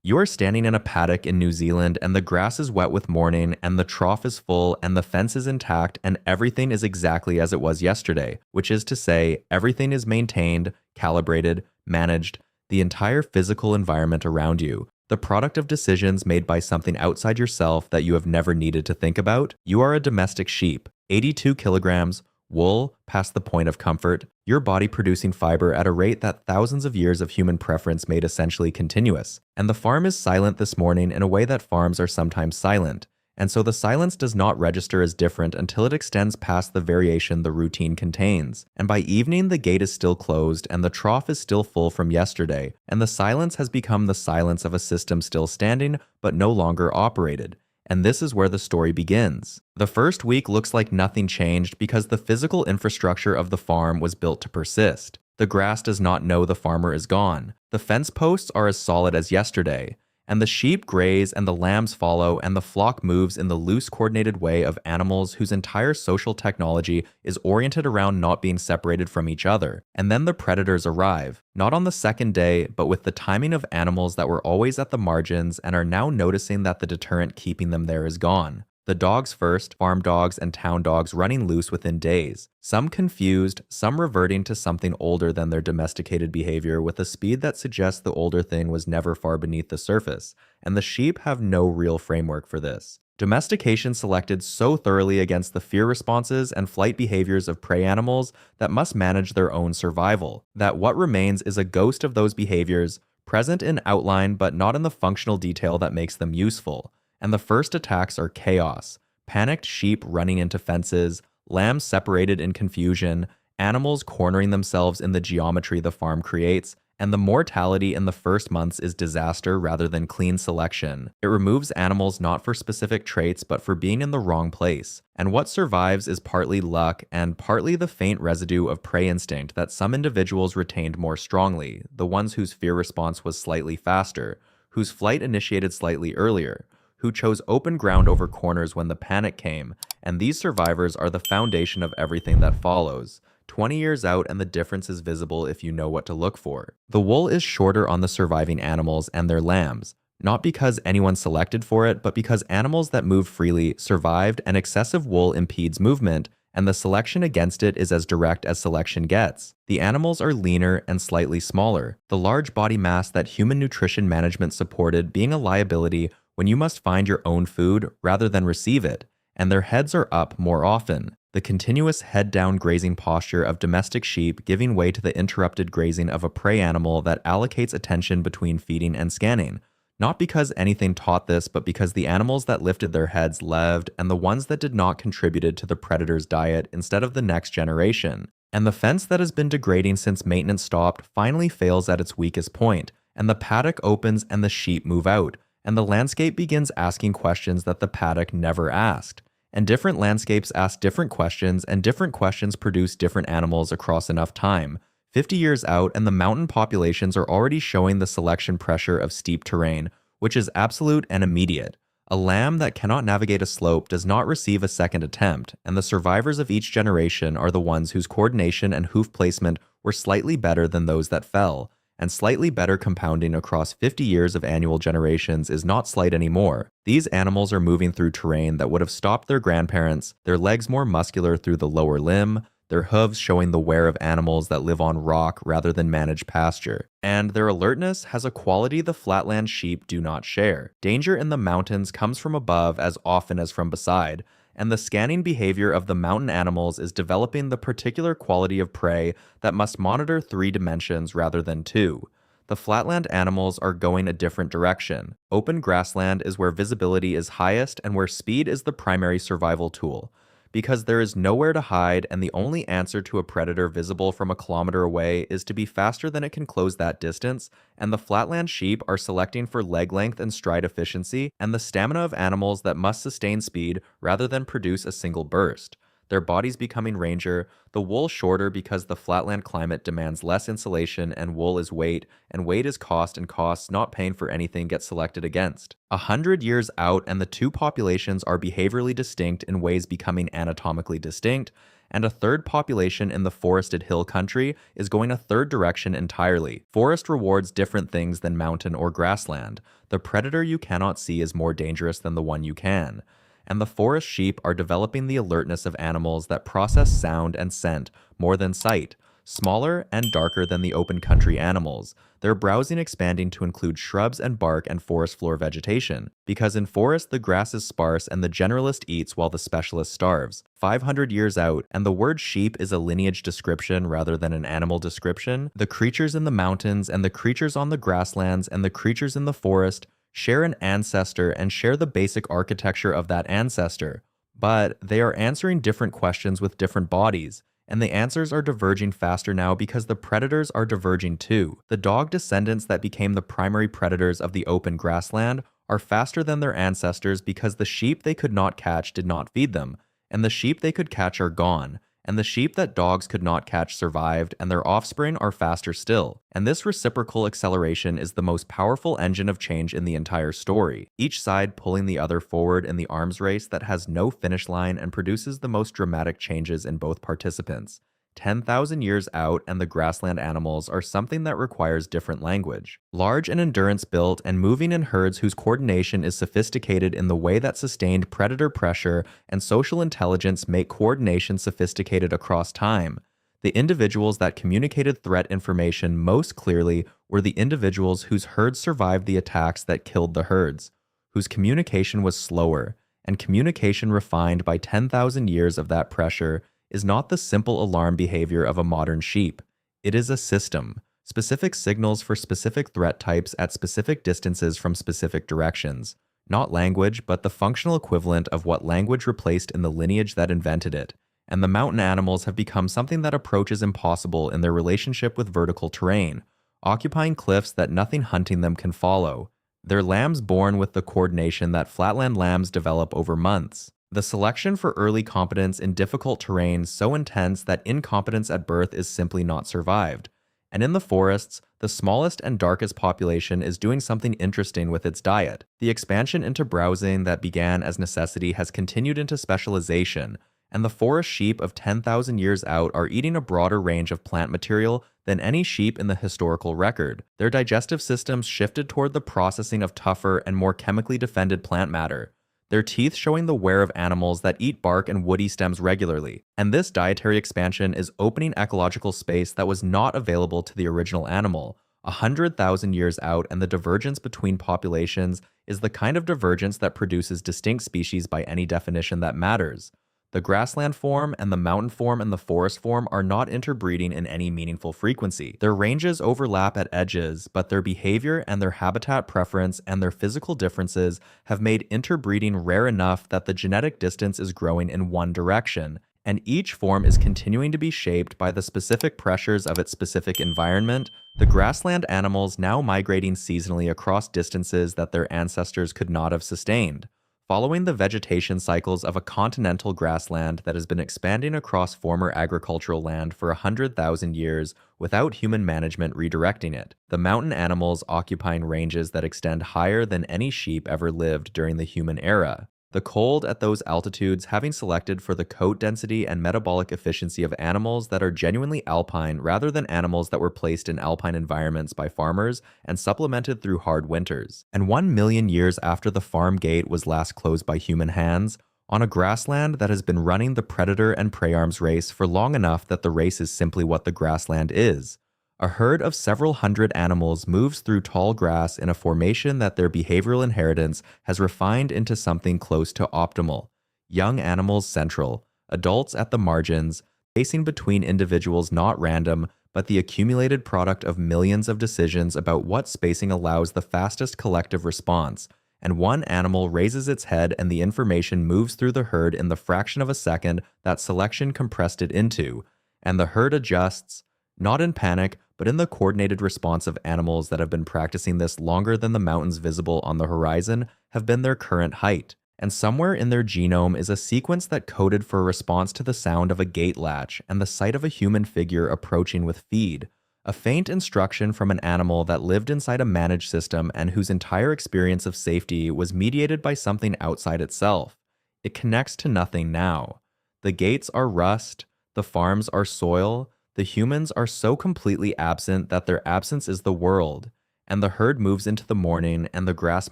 You are standing in a paddock in New Zealand, and the grass is wet with morning, and the trough is full, and the fence is intact, and everything is exactly as it was yesterday, which is to say, everything is maintained, calibrated, managed, the entire physical environment around you, the product of decisions made by something outside yourself that you have never needed to think about. You are a domestic sheep, 82 kilograms, wool past the point of comfort, your body producing fiber at a rate that thousands of years of human preference made essentially continuous. And the farm is silent this morning in a way that farms are sometimes silent. And so the silence does not register as different until it extends past the variation the routine contains. And by evening, the gate is still closed, and the trough is still full from yesterday, and the silence has become the silence of a system still standing, but no longer operated. And this is where the story begins. The first week looks like nothing changed because the physical infrastructure of the farm was built to persist. The grass does not know the farmer is gone. The fence posts are as solid as yesterday. And the sheep graze and the lambs follow, and the flock moves in the loose coordinated way of animals whose entire social technology is oriented around not being separated from each other. And then the predators arrive, not on the second day, but with the timing of animals that were always at the margins and are now noticing that the deterrent keeping them there is gone. The dogs first, farm dogs and town dogs running loose within days, some confused, some reverting to something older than their domesticated behavior with a speed that suggests the older thing was never far beneath the surface, and the sheep have no real framework for this. Domestication selected so thoroughly against the fear responses and flight behaviors of prey animals that must manage their own survival, that what remains is a ghost of those behaviors, present in outline but not in the functional detail that makes them useful. And the first attacks are chaos, panicked sheep running into fences, lambs separated in confusion, animals cornering themselves in the geometry the farm creates, and the mortality in the first months is disaster rather than clean selection. It removes animals not for specific traits but for being in the wrong place. And what survives is partly luck and partly the faint residue of prey instinct that some individuals retained more strongly, the ones whose fear response was slightly faster, whose flight initiated slightly earlier, who chose open ground over corners when the panic came, and these survivors are the foundation of everything that follows. 20 years out, and the difference is visible if you know what to look for. The wool is shorter on the surviving animals and their lambs, not because anyone selected for it, but because animals that moved freely survived, and excessive wool impedes movement, and the selection against it is as direct as selection gets. The animals are leaner and slightly smaller, the large body mass that human nutrition management supported being a liability when you must find your own food rather than receive it, and their heads are up more often, the continuous head-down grazing posture of domestic sheep giving way to the interrupted grazing of a prey animal that allocates attention between feeding and scanning, not because anything taught this, but because the animals that lifted their heads lived, and the ones that did not contributed to the predator's diet instead of the next generation. And the fence that has been degrading since maintenance stopped finally fails at its weakest point, and the paddock opens and the sheep move out, and the landscape begins asking questions that the paddock never asked. And different landscapes ask different questions, and different questions produce different animals across enough time. 50 years out, and the mountain populations are already showing the selection pressure of steep terrain, which is absolute and immediate. A lamb that cannot navigate a slope does not receive a second attempt, and the survivors of each generation are the ones whose coordination and hoof placement were slightly better than those that fell. And slightly better compounding across 50 years of annual generations is not slight anymore. These animals are moving through terrain that would have stopped their grandparents, their legs more muscular through the lower limb, their hooves showing the wear of animals that live on rock rather than managed pasture. And their alertness has a quality the flatland sheep do not share. Danger in the mountains comes from above as often as from beside, and the scanning behavior of the mountain animals is developing the particular quality of prey that must monitor 3 dimensions rather than 2. The flatland animals are going a different direction. Open grassland is where visibility is highest and where speed is the primary survival tool. Because there is nowhere to hide, and the only answer to a predator visible from a kilometer away is to be faster than it can close that distance, and the flatland sheep are selecting for leg length and stride efficiency and the stamina of animals that must sustain speed rather than produce a single burst. Their bodies becoming ranger, the wool shorter because the flatland climate demands less insulation, and wool is weight, and weight is cost, and costs not paying for anything get selected against. 100 years out, and the two populations are behaviorally distinct in ways becoming anatomically distinct, and a third population in the forested hill country is going a third direction entirely. Forest rewards different things than mountain or grassland. The predator you cannot see is more dangerous than the one you can. And the forest sheep are developing the alertness of animals that process sound and scent more than sight. Smaller and darker than the open country animals, their browsing expanding to include shrubs and bark and forest floor vegetation, because in forest the grass is sparse and the generalist eats while the specialist starves. 500 years out, and the word sheep is a lineage description rather than an animal description, the creatures in the mountains and the creatures on the grasslands and the creatures in the forest share an ancestor and share the basic architecture of that ancestor, but they are answering different questions with different bodies. And the answers are diverging faster now because the predators are diverging too. The dog descendants that became the primary predators of the open grassland are faster than their ancestors because the sheep they could not catch did not feed them, and the sheep they could catch are gone, and the sheep that dogs could not catch survived, and their offspring are faster still. And this reciprocal acceleration is the most powerful engine of change in the entire story, each side pulling the other forward in the arms race that has no finish line and produces the most dramatic changes in both participants. 10,000 years out, and the grassland animals are something that requires different language. Large and endurance-built and moving in herds whose coordination is sophisticated in the way that sustained predator pressure and social intelligence make coordination sophisticated across time. The individuals that communicated threat information most clearly were the individuals whose herds survived the attacks that killed the herds, whose communication was slower, and communication refined by 10,000 years of that pressure is not the simple alarm behavior of a modern sheep. It is a system, specific signals for specific threat types at specific distances from specific directions. Not language, but the functional equivalent of what language replaced in the lineage that invented it. And the mountain animals have become something that approaches impossible in their relationship with vertical terrain, occupying cliffs that nothing hunting them can follow. They're lambs born with the coordination that flatland lambs develop over months. The selection for early competence in difficult terrain so intense that incompetence at birth is simply not survived. And in the forests, the smallest and darkest population is doing something interesting with its diet. The expansion into browsing that began as necessity has continued into specialization, and the forest sheep of 10,000 years out are eating a broader range of plant material than any sheep in the historical record. Their digestive systems shifted toward the processing of tougher and more chemically defended plant matter, their teeth showing the wear of animals that eat bark and woody stems regularly. And this dietary expansion is opening ecological space that was not available to the original animal. 100,000 years out, and the divergence between populations is the kind of divergence that produces distinct species by any definition that matters. The grassland form and the mountain form and the forest form are not interbreeding in any meaningful frequency. Their ranges overlap at edges, but their behavior and their habitat preference and their physical differences have made interbreeding rare enough that the genetic distance is growing in one direction, and each form is continuing to be shaped by the specific pressures of its specific environment. The grassland animals now migrating seasonally across distances that their ancestors could not have sustained, following the vegetation cycles of a continental grassland that has been expanding across former agricultural land for 100,000 years without human management redirecting it. The mountain animals occupying ranges that extend higher than any sheep ever lived during the human era. The cold at those altitudes having selected for the coat density and metabolic efficiency of animals that are genuinely alpine rather than animals that were placed in alpine environments by farmers and supplemented through hard winters. And 1 million years after the farm gate was last closed by human hands, on a grassland that has been running the predator and prey arms race for long enough that the race is simply what the grassland is. A herd of several hundred animals moves through tall grass in a formation that their behavioral inheritance has refined into something close to optimal. Young animals central, adults at the margins, pacing between individuals not random, but the accumulated product of millions of decisions about what spacing allows the fastest collective response. And one animal raises its head and the information moves through the herd in the fraction of a second that selection compressed it into, and the herd adjusts, not in panic, but in the coordinated response of animals that have been practicing this longer than the mountains visible on the horizon have been their current height. And somewhere in their genome is a sequence that coded for a response to the sound of a gate latch and the sight of a human figure approaching with feed, a faint instruction from an animal that lived inside a managed system and whose entire experience of safety was mediated by something outside itself. It connects to nothing now. The gates are rust, The farms are soil. The humans are so completely absent that their absence is the world. And the herd moves into the morning, and the grass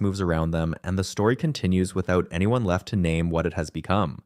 moves around them, and the story continues without anyone left to name what it has become.